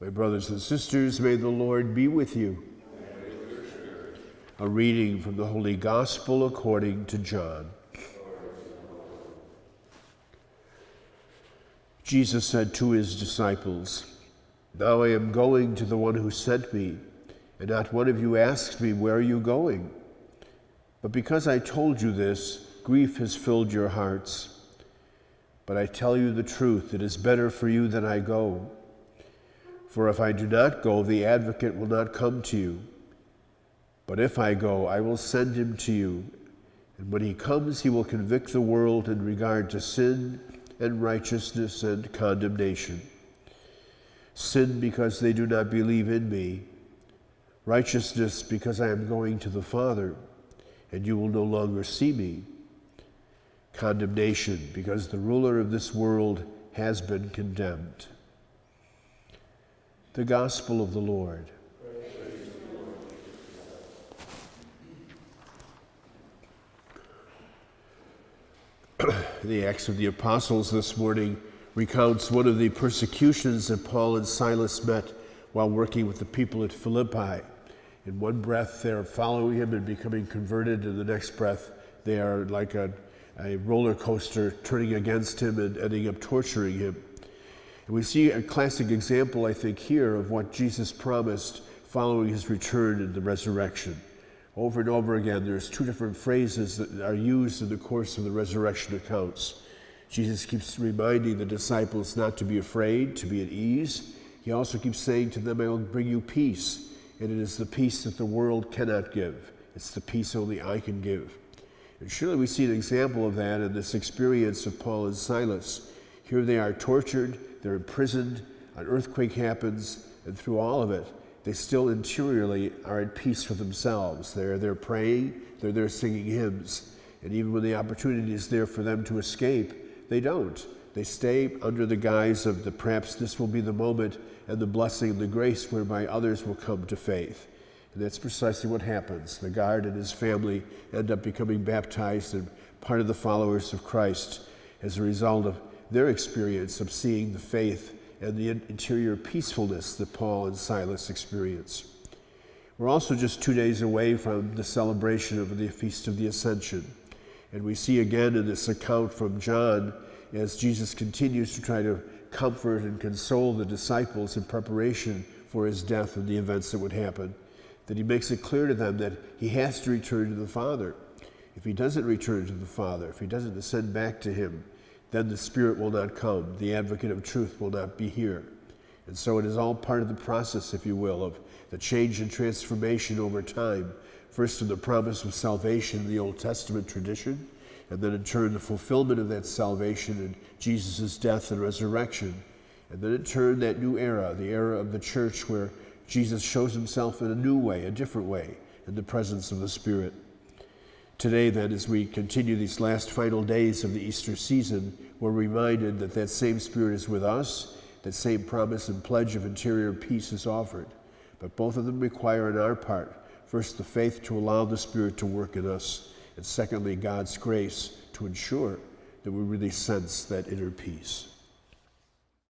My brothers and sisters, may the Lord be with you. And with your spirit. A reading from the Holy Gospel according to John. Jesus said to his disciples, "Now I am going to the one who sent me, and not one of you asked me, 'Where are you going?' But because I told you this, grief has filled your hearts. But I tell you the truth, it is better for you that I go. For if I do not go, the advocate will not come to you. But if I go, I will send him to you. And when he comes, he will convict the world in regard to sin and righteousness and condemnation. Sin because they do not believe in me. Righteousness because I am going to the Father, and you will no longer see me. Condemnation because the ruler of this world has been condemned." The Gospel of the Lord. The Acts of the Apostles this morning recounts one of the persecutions that Paul and Silas met while working with the people at Philippi. In one breath, they're following him and becoming converted. In the next breath, they are like a roller coaster turning against him and ending up torturing him. And we see a classic example, I think, here of what Jesus promised following his return and the resurrection. Over and over again, there's two different phrases that are used in the course of the resurrection accounts. Jesus keeps reminding the disciples not to be afraid, to be at ease. He also keeps saying to them, "I will bring you peace." And it is the peace that the world cannot give. It's the peace only I can give. And surely we see an example of that in this experience of Paul and Silas. Here they are tortured, they're imprisoned, an earthquake happens, and through all of it, they still interiorly are at peace with themselves. They're praying, they're there singing hymns. And even when the opportunity is there for them to escape, they don't. They stay under the guise of perhaps this will be the moment and the blessing and the grace whereby others will come to faith. And that's precisely what happens. The guard and his family end up becoming baptized and part of the followers of Christ as a result of their experience of seeing the faith and the interior peacefulness that Paul and Silas experience. We're also just 2 days away from the celebration of the Feast of the Ascension. And we see again in this account from John, as Jesus continues to try to comfort and console the disciples in preparation for his death and the events that would happen, that he makes it clear to them that he has to return to the Father. If he doesn't return to the Father, if he doesn't ascend back to him, then the Spirit will not come. The advocate of truth will not be here. And so it is all part of the process, if you will, of the change and transformation over time. First in the promise of salvation in the Old Testament tradition, and then in turn the fulfillment of that salvation in Jesus' death and resurrection. And then in turn that new era, the era of the church where Jesus shows himself in a new way, a different way, in the presence of the Spirit. Today then, as we continue these last final days of the Easter season, we're reminded that that same Spirit is with us, that same promise and pledge of interior peace is offered. But both of them require on our part, first the faith to allow the Spirit to work in us, and secondly, God's grace to ensure that we really sense that inner peace.